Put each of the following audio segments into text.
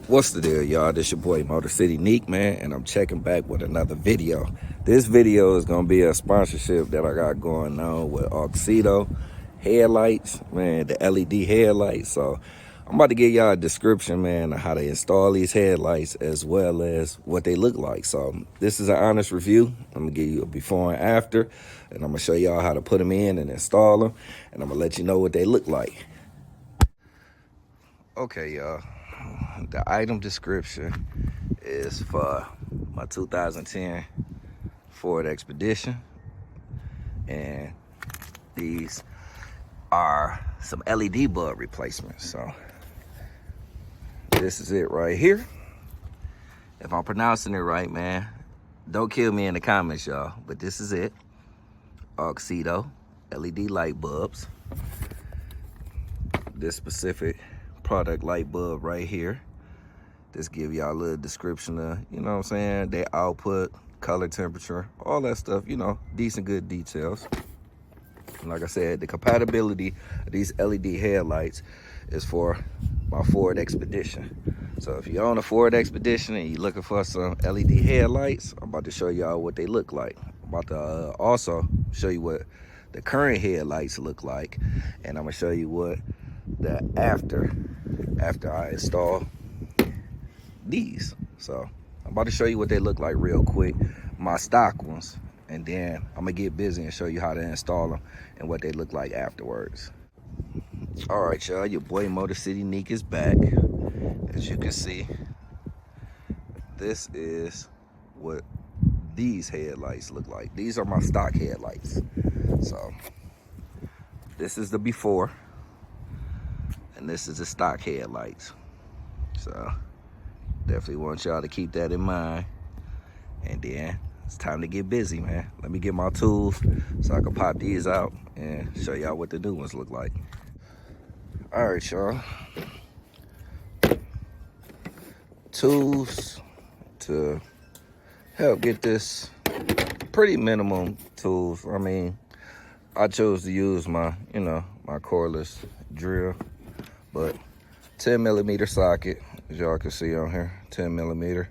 What's the deal, y'all? This your boy Motor City Neek, man, and I'm checking back with another video. This video is gonna be a sponsorship that I got going on with AUXITO headlights, man, the LED headlights. So I'm about to give y'all a description, man, of how they install these headlights as well as what they look like. So this is an honest review. I'm gonna give you a before and after, and I'm gonna show y'all how to put them in and install them, and I'm gonna let you know what they look like. Okay, y'all. The item description is for my 2010 Ford Expedition, and these are some LED bulb replacements. So this is it right here. If I'm pronouncing it right, man, don't kill me in the comments, y'all, but this is it. AUXITO LED light bulbs. This specific product light bulb right here. Just give y'all a little description of, you know what I'm saying, their output, color, temperature, all that stuff, you know, decent, good details. And like I said, the compatibility of these LED headlights is for my Ford Expedition. So if you own a Ford Expedition and you're looking for some LED headlights, I'm about to show y'all what they look like. I'm about to also show you what the current headlights look like, and I'm gonna show you what the after I install these. So I'm about to show you what they look like real quick, my stock ones, and then I'm gonna get busy and show you how to install them and what they look like afterwards. All right, y'all, your boy Motor City Neek is back. As you can see, this is what these headlights look like. These are my stock headlights. So this is the before, and this is the stock headlights. So definitely want y'all to keep that in mind. And then it's time to get busy, man. Let me get my tools so I can pop these out and show y'all what the new ones look like. All right, y'all. Tools to help get this, pretty minimum tools. I mean, I chose to use my, my cordless drill, but 10mm socket, as y'all can see on here, 10mm,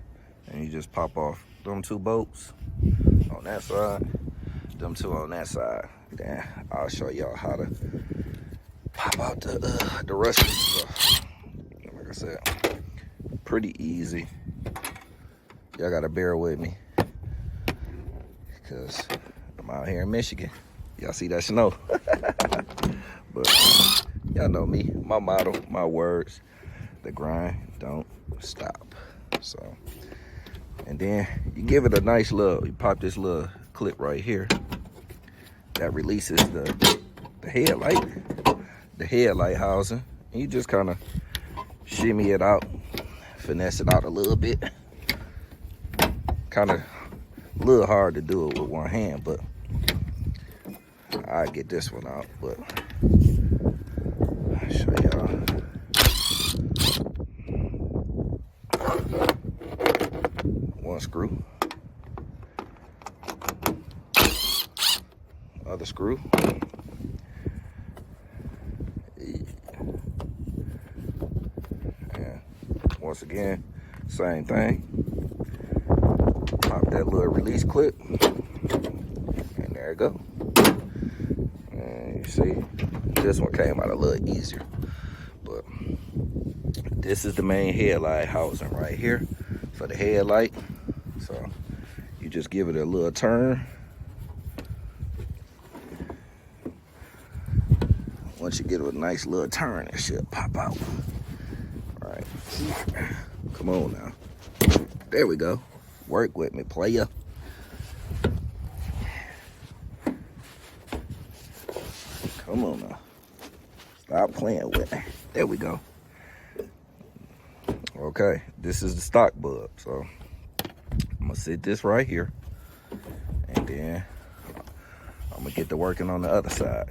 and you just pop off them two bolts on that side, them two on that side. Then I'll show y'all how to pop out the rest of the stuff. Like I said, pretty easy. Y'all gotta bear with me because I'm out here in Michigan. Y'all see that snow. But y'all know me, my motto, my words, the grind don't stop. So, and then you give it a nice little, you pop this little clip right here that releases the headlight housing, and you just kind of shimmy it out, finesse it out a little bit. Kind of a little hard to do it with one hand, but I'll get this one out. But I'll show y'all. One screw, other screw, and once again, same thing. Pop that little release clip, and there it go. And you see, this one came out a little easier, but this is the main headlight housing right here for the headlight. So you just give it a little turn. Once you get it a nice little turn, it should pop out. All right, come on now. There we go. Work with me, player. Come on now. Stop playing with me. There we go. Okay, this is the stock bulb. So I'm gonna sit this right here, and then I'm gonna get to working on the other side.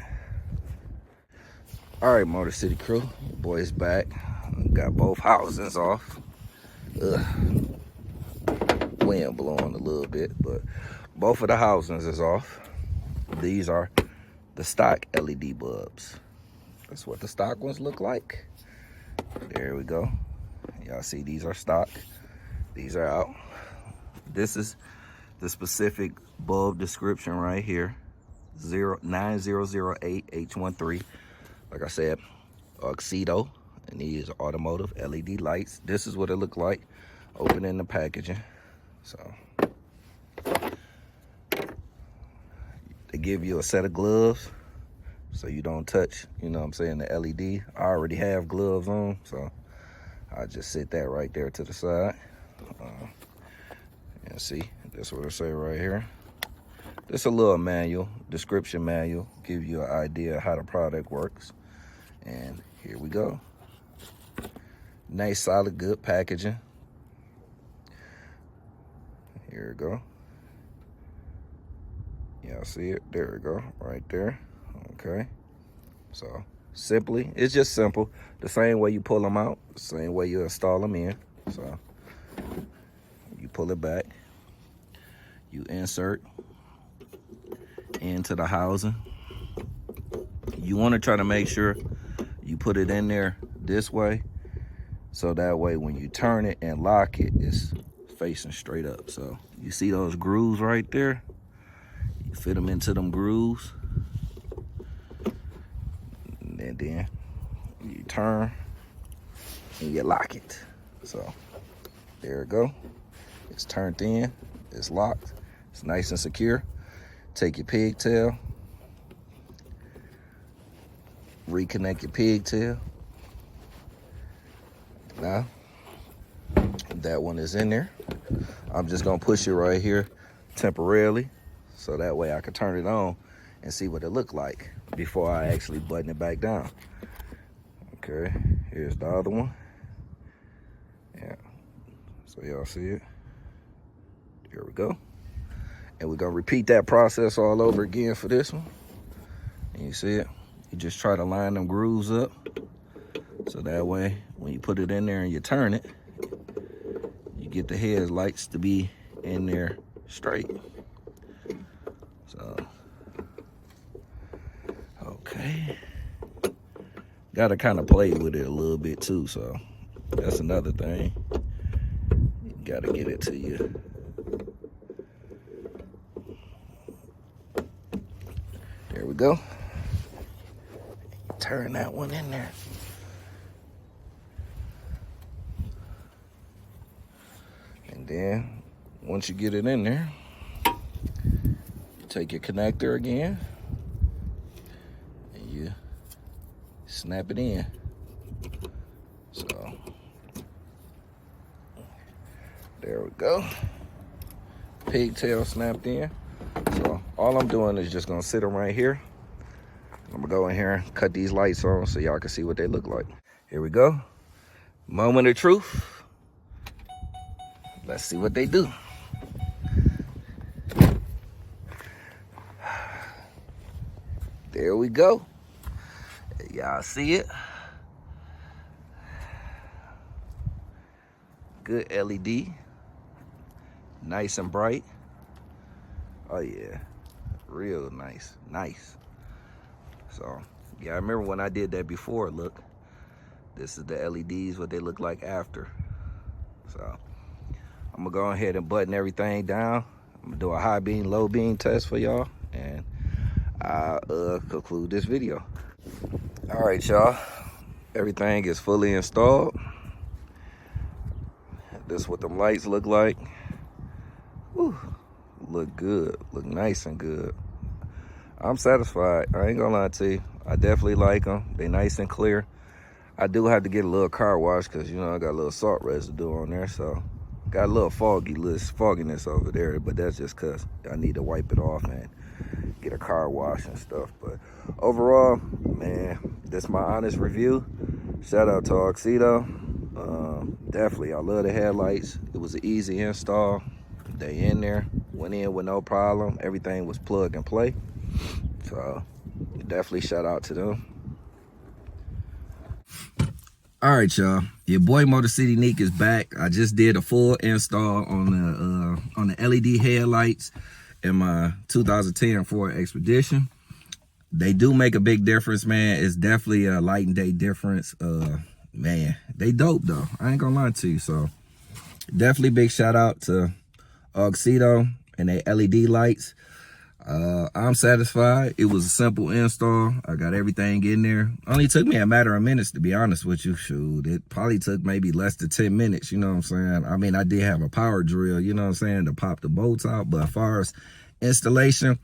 All right, Motor City crew, boys back. Got both housings off. Wind blowing a little bit, but both of the housings is off. These are the stock LED bulbs. That's what the stock ones look like. There we go. Y'all see these are stock. These are out. This is the specific bulb description right here. 9008H13. Like I said, AUXITO, and these are automotive LED lights. This is what it looked like opening the packaging. So they give you a set of gloves so you don't touch, you know what I'm saying, the LED. I already have gloves on, so I just sit that right there to the side. And see, that's what it say right here. This a little manual, description manual, give you an idea of how the product works. And here we go. Nice, solid, good packaging. Here we go. Y'all see it? There we go, right there. Okay. So simply, it's just simple. The same way you pull them out, the same way you install them in. So you pull it back, you insert into the housing. You want to try to make sure you put it in there this way, so that way when you turn it and lock it, it's facing straight up. So you see those grooves right there? You fit them into them grooves, and then you turn and you lock it. So there we go. It's turned in, it's locked, it's nice and secure. Take your pigtail, reconnect your pigtail. Now, that one is in there. I'm just gonna push it right here temporarily, so that way I can turn it on and see what it looked like before I actually button it back down. Okay, here's the other one. Yeah, so y'all see it. Here we go. And we're gonna repeat that process all over again for this one. And you see it? You just try to line them grooves up, so that way when you put it in there and you turn it, you get the headlights to be in there straight. So, okay. Gotta kind of play with it a little bit too, so that's another thing. You gotta get it to you. There we go. Turn that one in there. And then once you get it in there, you take your connector again and you snap it in. So there we go. Pigtail snapped in. So all I'm doing is just gonna sit them right here. I'm gonna go in here and cut these lights on so y'all can see what they look like. Here we go. Moment of truth. Let's see what they do. There we go. Y'all see it? Good LED. Nice and bright. Oh yeah, real nice, nice. So yeah, I remember when I did that before. Look, this is the LEDs, what they look like after. So I'm gonna go ahead and button everything down. I'm gonna do a high beam, low beam test for y'all, and I'll conclude this video. All right, y'all, everything is fully installed. This is what them lights look like. Whew. Look good, look nice and good. I'm satisfied. I ain't gonna lie to you. I definitely like them. They nice and clear. I do have to get a little car wash because, you know, I got a little salt residue on there, so got a little fogginess over there, but that's just because I need to wipe it off and get a car wash and stuff. But overall, man, this my honest review. Shout out to AUXITO. Definitely, I love the headlights. It was an easy install. They in there, went in with no problem. Everything was plug and play. So definitely shout out to them. All right, y'all. Your boy Motor City Neek is back. I just did a full install on the LED headlights in my 2010 Ford Expedition. They do make a big difference, man. It's definitely a light and day difference. man, they dope though. I ain't gonna lie to you. So definitely big shout out to AUXITO and they LED lights. I'm satisfied. It was a simple install. I got everything in there. Only took me a matter of minutes, to be honest with you. Shoot, it probably took maybe less than 10 minutes, you know what I'm saying? I mean, I did have a power drill, you know what I'm saying, to pop the bolts out. But as far as installation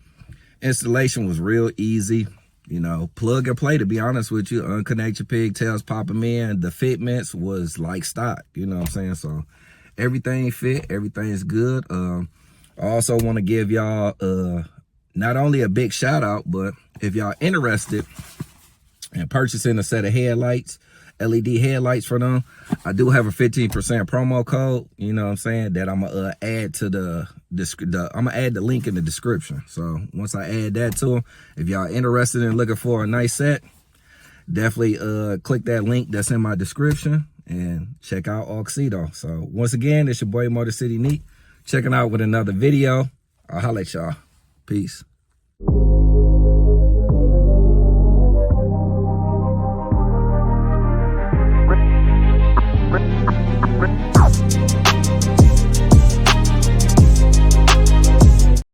was real easy. You know, plug and play, to be honest with you. Unconnect your pigtails, pop them in. The fitments was like stock, you know what I'm saying? So everything fit, everything's good. I also want to give y'all not only a big shout out, but if y'all interested in purchasing a set of headlights, LED headlights for them, I do have a 15% promo code, you know what I'm saying, that I'm gonna add to I'm gonna add the link in the description. So once I add that to them, if y'all interested in looking for a nice set, definitely click that link that's in my description and check out AUXITO. So once again, it's your boy Motor City Neat, checking out with another video. I'll holla at y'all. Peace.